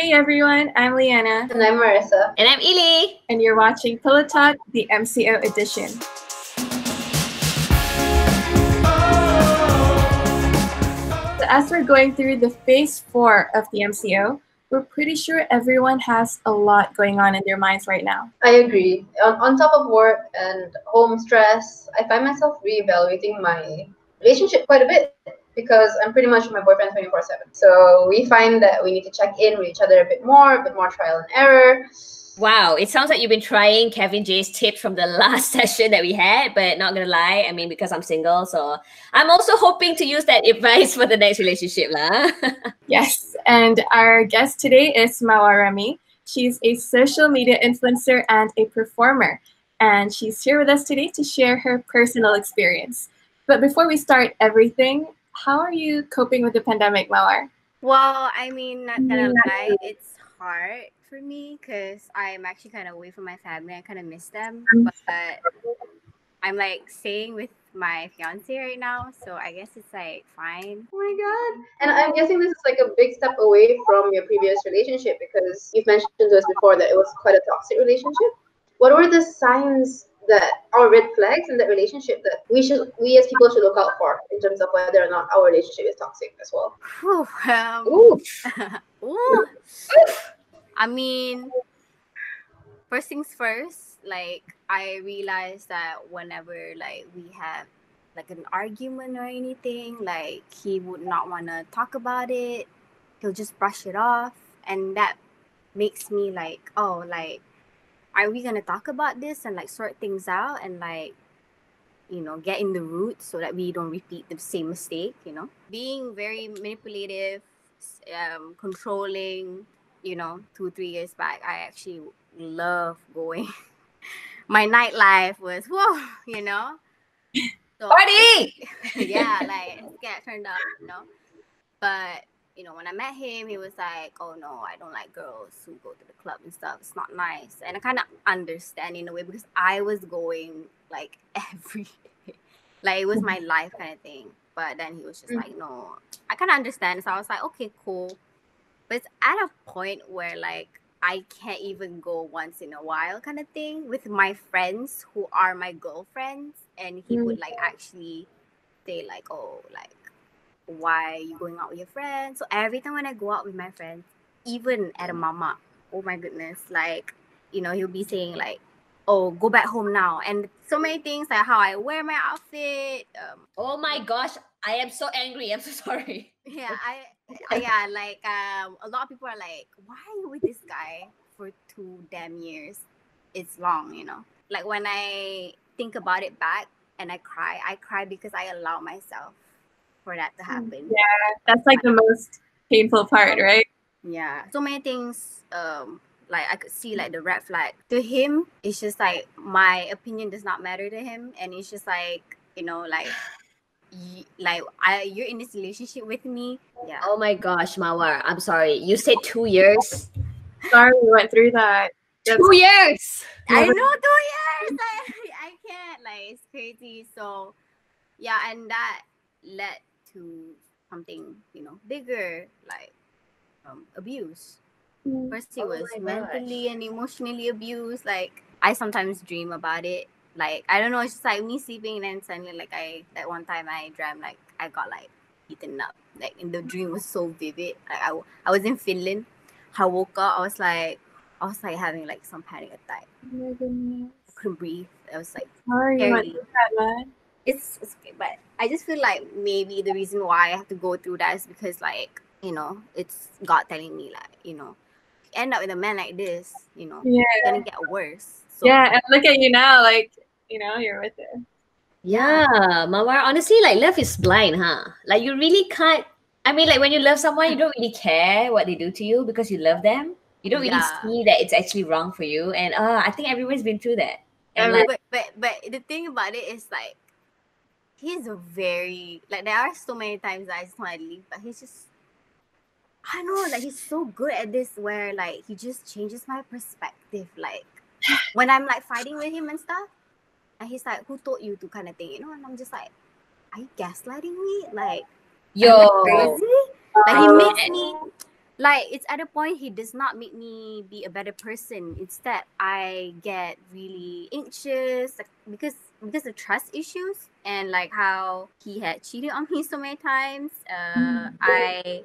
Hey everyone, I'm Leanna. And I'm Marissa. And I'm Ili. And you're watching Pillow Talk, the MCO edition. So as we're going through the phase 4 of the MCO, we're pretty sure everyone has a lot going on in their minds right now. I agree. On top of work and home stress, I find myself reevaluating my relationship quite a bit because I'm pretty much with my boyfriend 24/7. So we find that we need to check in with each other a bit more trial and error. Wow, it sounds like you've been trying Kevin J's tips from the last session that we had, but not gonna lie, I mean, because I'm single, so I'm also hoping to use that advice for the next relationship lah. Yes, and our guest today is Mawar Remy. She's a social media influencer and a performer, and she's here with us today to share her personal experience. But before we start everything, how are you coping with the pandemic, Mawar? Well, I mean, not gonna lie, it's hard for me because I'm actually kind of away from my family. I kind of miss them, but I'm like staying with my fiance right now, so I guess it's like fine. Oh my god! And I'm guessing this is like a big step away from your previous relationship because you've mentioned to us before that it was quite a toxic relationship. What were the signs that are red flags in that relationship that we as people should look out for in terms of whether or not our relationship is toxic as well? Ooh. I mean, first things first, like I realized that whenever like we have like an argument or anything, like he would not want to talk about it. He'll just brush it off, and that makes me like, oh, like, are we gonna talk about this and like sort things out and like, you know, get in the root so that we don't repeat the same mistake, you know? Being very manipulative, controlling, you know, 2-3 years back, I actually love going. My nightlife was, whoa, you know? So, Party! Yeah, like, get turned up, you know? But, you know, when I met him, he was like, oh no, I don't like girls who go to the club and stuff. It's not nice. And I kind of understand in a way because I was going like every day. Like it was my life kind of thing. But then he was just like, no, I kind of understand. So I was like, okay, cool. But it's at a point where like I can't even go once in a while kind of thing with my friends who are my girlfriends. And he would like actually say like, oh, like, why are you going out with your friends? So every time when I go out with my friends, even at a mama, oh my goodness, like, you know, he'll be saying like, oh, go back home now. And so many things like how I wear my outfit. Oh my gosh, I am so angry. I'm so sorry. Yeah, like a lot of people are like, why are you with this guy for 2 damn years? It's long, you know. Like when I think about it back and I cry because I allow myself for that to happen. Yeah, that's like the most painful part, right? Yeah, so many things. Like I could see like the red flag to him. It's just like my opinion does not matter to him, and it's just like, you know, like you're in this relationship with me. Yeah. Oh my gosh, Mawar, I'm sorry. You said 2 years. Sorry, we went through that. 2 years. I know 2 years. I can't. Like it's crazy. So yeah, and that led to something, you know, bigger, like abuse. First it was mentally and emotionally abused. Like I sometimes dream about it. Like I don't know, it's just like me sleeping and then suddenly like that one time I dreamt like I got like eaten up. Like in the dream was so vivid. Like I was in Finland. I woke up, I was like having like some panic attack. Oh my goodness. I couldn't breathe. I was like Sorry you went through that, man. It's okay, but I just feel like maybe the reason why I have to go through that is because like, you know, it's God telling me like, you know, end up with a man like this, you know, it's gonna get worse. So, yeah, and look at you now, like, you know, you're with it. Yeah, Mawar, honestly, like love is blind, huh? Like you really can't. I mean, like when you love someone, you don't really care what they do to you because you love them. You don't really see that it's actually wrong for you. And I think everyone's been through that. And but the thing about it is like he's a very like there are so many times that I just want to leave, but he's just I don't know, like he's so good at this where like he just changes my perspective. Like when I'm like fighting with him and stuff, and he's like, "Who told you to?" kind of thing, you know? And I'm just like, "Are you gaslighting me?" Like, yo, crazy. Like he makes me Like, it's at a point he does not make me be a better person. Instead, I get really anxious, like, because of trust issues and like how he had cheated on me so many times. I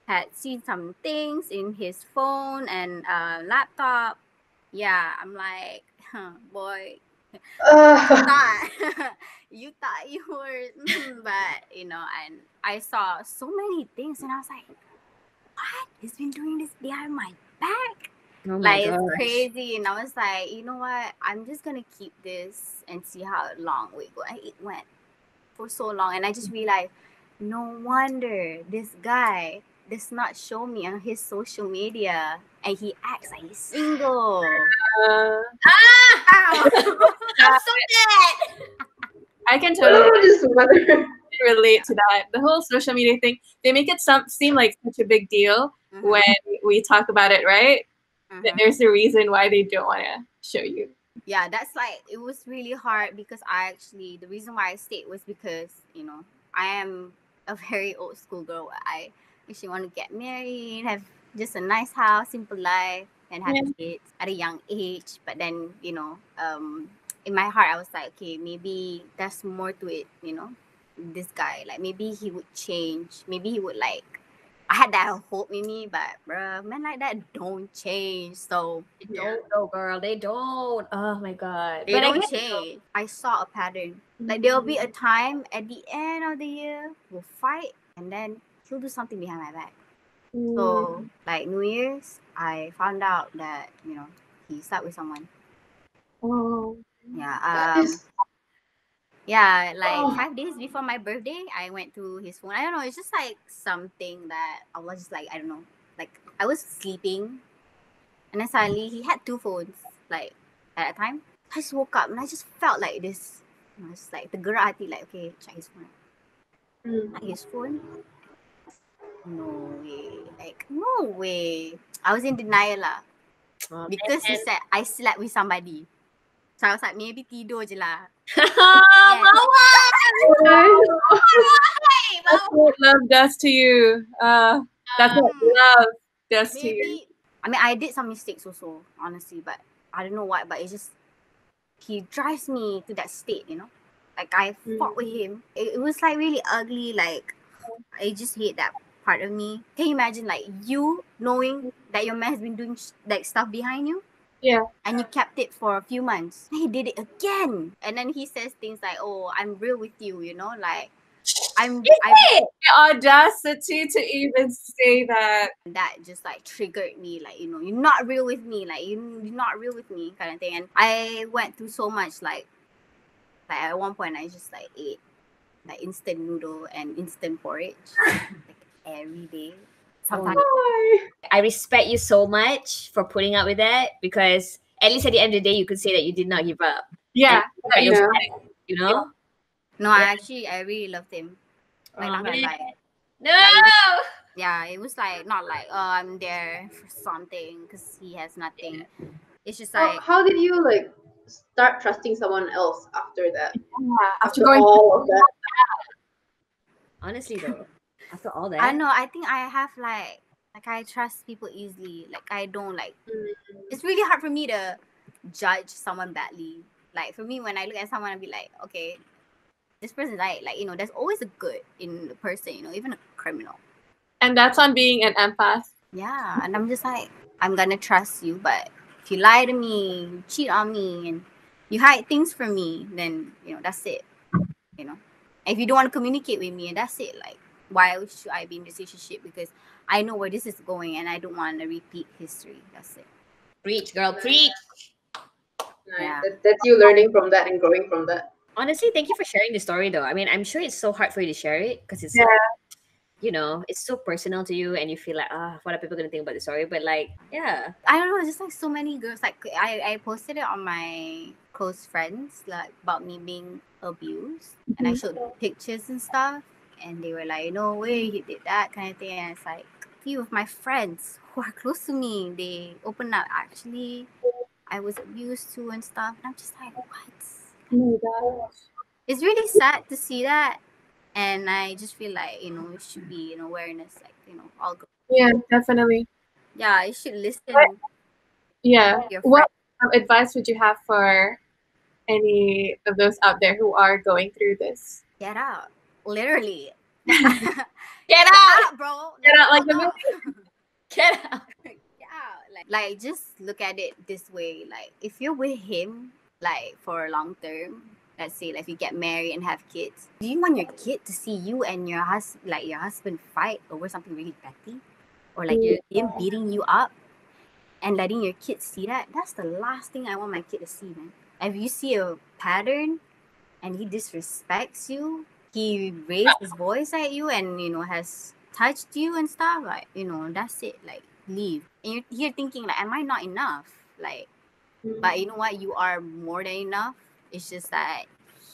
had seen some things in his phone and laptop. Yeah, I'm like, boy, thought you thought you were, but and I saw so many things, and I was like, what? He's been doing this behind my back. Oh my Like, gosh. it's crazy. And I was like, you know what? I'm just gonna keep this and see how long it go. And it went for so long, and I just realized, no wonder this guy does not show me on his social media, and he acts like he's single. Uh, Ow! I'm so dead. I can totally This mother. relate to that. The whole social media thing, they make it seem like such a big deal when we talk about it, right? That there's a reason why they don't want to show you. Yeah, that's like, it was really hard because the reason why I stayed was because, I am a very old school girl. I actually want to get married, have just a nice house, simple life, and have kids at a young age. But then, in my heart, I was like, okay, maybe there's more to it, this guy, like, maybe he would change. Maybe he would, like, I had that hope in me, but bruh, men like that don't change. So They don't, though, girl. They don't. Oh my god. they But I don't guess change. I saw a pattern. Like, there'll be a time at the end of the year, we'll fight, and then he'll do something behind my back. So, like, New Year's, I found out that, he slept with someone. Oh. Yeah. That is Yeah, like 5 days before my birthday, I went to his phone. I don't know, it's just like something that I was just like, I don't know. Like, I was sleeping, and then suddenly he had two phones, like, at that time. I just woke up and I just felt like this. It's like the girl like, okay, check his phone. Like, his phone? No way. Like, no way. I was in denial lah. Oh, Because he said I slept with somebody. So I was like, maybe tidur je lah. Mawar! That's what love does to you. That's what love does to you. Maybe. I mean, I did some mistakes also, honestly, but I don't know what. But it's just, he drives me to that state, Like, I fought with him. It was like really ugly. Like, I just hate that part of me. Can you imagine, like, you knowing that your man has been doing like stuff behind you? Yeah. And you kept it for a few months. And he did it again. And then he says things like, oh, I'm real with you, like, The audacity to even say that. that just like triggered me, like, you're not real with me, like, you're not real with me, kind of thing. And I went through so much, like at one point I just like ate like instant noodle and instant porridge like every day. Sometimes I respect you so much for putting up with that, because at least at the end of the day, you could say that you did not give up. Yeah. And Yeah. you know? no, I really loved him. Like, not gonna lie. No! Yeah, it was like not like, oh, I'm there for something, because he has nothing. It's just like, how did you like start trusting someone else after that? After going all of that. Honestly, though, after all that. I don't know, I think I have like I trust people easily. Like, I don't like, it's really hard for me to judge someone badly. Like, for me, when I look at someone, I'd be like, okay, this person, like, there's always a good in the person, even a criminal. And that's on being an empath. Yeah, and I'm just like, I'm gonna trust you, but if you lie to me, you cheat on me, and you hide things from me, then, that's it. And if you don't want to communicate with me, and that's it. Like, why should I be in this relationship? Because I know where this is going, and I don't want to repeat history. That's it. Preach, girl, preach. Nice. Yeah. That's you learning from that and growing from that. Honestly, thank you for sharing the story, though. I mean, I'm sure it's so hard for you to share it because it's, it's so personal to you, and you feel like, what are people gonna think about the story? But like, yeah, I don't know. Just like so many girls. Like, I posted it on my close friends, like, about me being abused, and I showed pictures and stuff, and they were like, no way he did that, kind of thing. And it's like, a few of my friends who are close to me, they open up, actually, I was abused too and stuff. And I'm just like, what? Oh my gosh. It's really sad to see that. And I just feel like, it should be an awareness, like, all girls Yeah, definitely. Yeah, you should listen What, to yeah. your What friends. advice would you have for any of those out there who are going through this? Get out. Literally. Get Get out! out, bro. Get out like fuck the off. movie. Get out! Yeah, like just look at it this way. Like if you're with him, like for a long term, let's say like if you get married and have kids, do you want your kid to see you and your husband fight over something really petty, or like him beating you up and letting your kids see that? That's the last thing I want my kid to see, man. If you see a pattern and he disrespects you, he raised his voice at you and has touched you and stuff, like that's it, like leave. And you're thinking like, am I not enough? Like, but you know what, you are more than enough. It's just that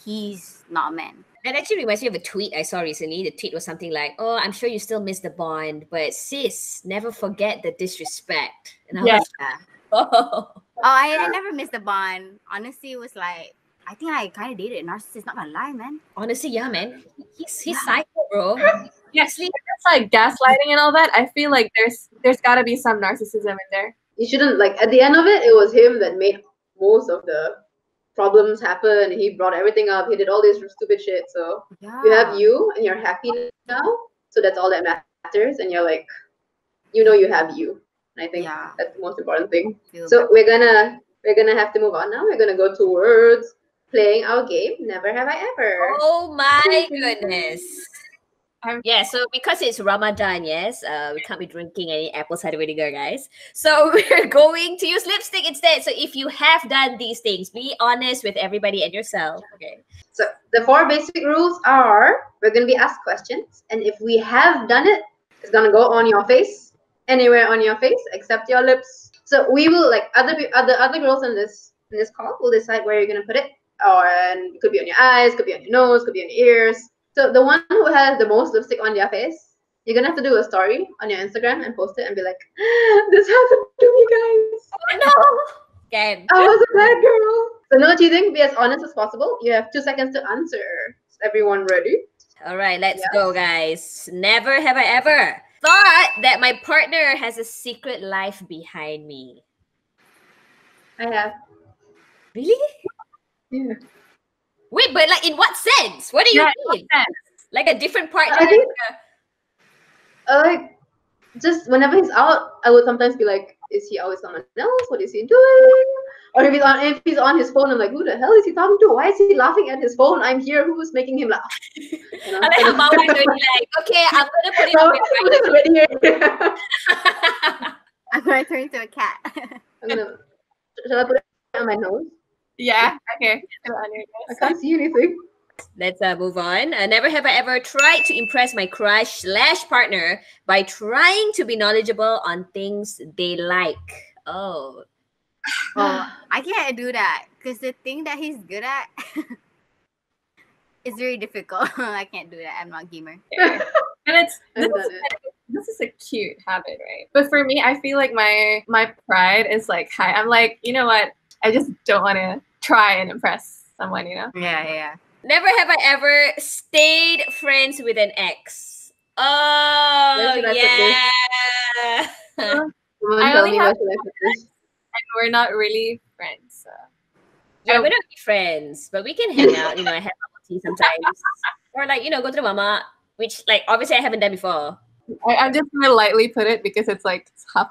he's not a man. That actually reminds me of a tweet I saw recently. The tweet was something like, "Oh, I'm sure you still miss the bond, but sis, never forget the disrespect." And I Yeah. was Yeah. like, "Oh, I never missed the bond. Honestly, it was like, I think I kind of dated a narcissist, not gonna lie, man. honestly, yeah, man, he's psycho, bro." Yeah, it's like gaslighting and all that. I feel like there's got to be some narcissism in there. You shouldn't, like, at the end of it, it was him that made most of the problems happen. He brought everything up. He did all this stupid shit. So Yeah. you have you, and you're happy now. So that's all that matters. And you're like, you have you. And I think Yeah. that's the most important thing. Feel So we're gonna have to move on now. We're gonna go towards playing our game. Never have I ever. Oh my goodness. I'm- Yeah, so because it's Ramadan, yes, we can't be drinking any apple cider vinegar, guys. So we're going to use lipstick instead. So if you have done these things, be honest with everybody and yourself. Okay. So the 4 basic rules are: we're gonna be asked questions, and if we have done it, it's gonna go on your face, anywhere on your face except your lips. So we will, like, other girls in this call will decide where you're gonna put it, or and it could be on your eyes, could be on your nose, could be on your ears. So the one who has the most lipstick on their face, you're gonna have to do a story on your Instagram and post it and be like, "This happened to me, guys. Oh no! Again. I was a bad girl." So no cheating. Be as honest as possible. You have 2 seconds to answer. Is everyone ready? All right, let's Yes. go, guys. Never have I ever thought that my partner has a secret life behind me. I have. Really? Yeah. Wait, but like in what sense? What do you mean? Like a different partner? I think, like, just whenever he's out, I would sometimes be like, "Is he out with someone else? What is he doing?" Or if he's on his phone, I'm like, "Who the hell is he talking to? Why is he laughing at his phone? I'm here. Who is making him laugh?" You know? I like how Mawar is already like, okay, I'm gonna put it No, on my I'm already here. I'm gonna turn into a cat. Shall I put it on my nose? Yeah. Okay. Put it on your I nose. can't see anything. Let's move on. Never have I ever tried to impress my crush/partner by trying to be knowledgeable on things they like. Oh. Oh, I can't do that because the thing that he's good at is very difficult. I can't do that. I'm not a gamer. And I've done it. this is a cute habit, right? But for me, I feel like my pride is like high. I'm like, you know what? I just don't want to try and impress someone, you know? Yeah. Never have I ever stayed friends with an ex. Oh, Where should I yeah. Someone I tell only me have- where should I put this? And we're not really friends. So. Yeah, we don't be friends, but we can hang out, have bubble tea sometimes. Or like, go to the mama, which like obviously I haven't done before. I'm just gonna lightly put it because it's like half.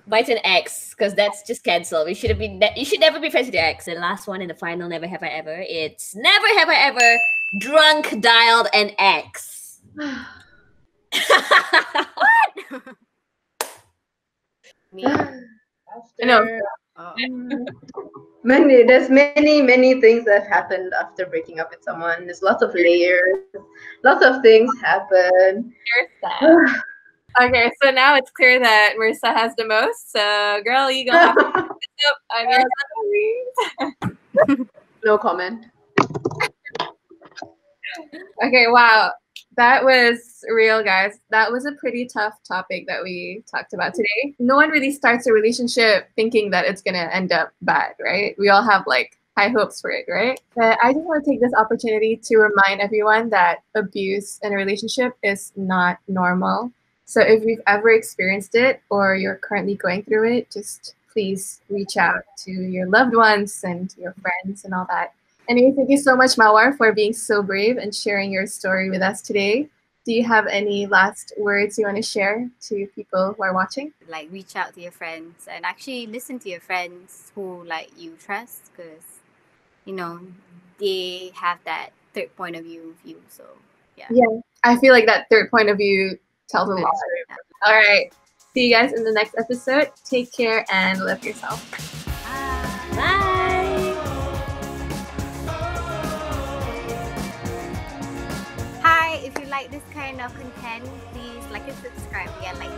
But it's an ex, because that's just cancelled. You should never be friends with your ex. The last one and the final never have I ever. It's never have I ever drunk dialed an ex. Me. No. Oh. There's many things that have happened after breaking up with someone. There's lots of layers. Lots of things happen. Here's that. Okay, so now it's clear that Marissa has the most. So, girl, you gonna have to pick this up on your salary. No comment. Okay, wow. That was real, guys. That was a pretty tough topic that we talked about today. No one really starts a relationship thinking that it's going to end up bad, right? We all have like high hopes for it, right? But I just want to take this opportunity to remind everyone that abuse in a relationship is not normal. So if you've ever experienced it or you're currently going through it, just please reach out to your loved ones and your friends and all that. Anyway, thank you so much, Mawar, for being so brave and sharing your story with us today. Do you have any last words you want to share to people who are watching? Like, reach out to your friends and actually listen to your friends who like you trust, because you know they have that third point of view of you. So yeah. Yeah, I feel like that third point of view tells a lot. Yeah. All right. See you guys in the next episode. Take care and love yourself. Bye. Hi, if you like this kind of content, please like and subscribe. Yeah, like.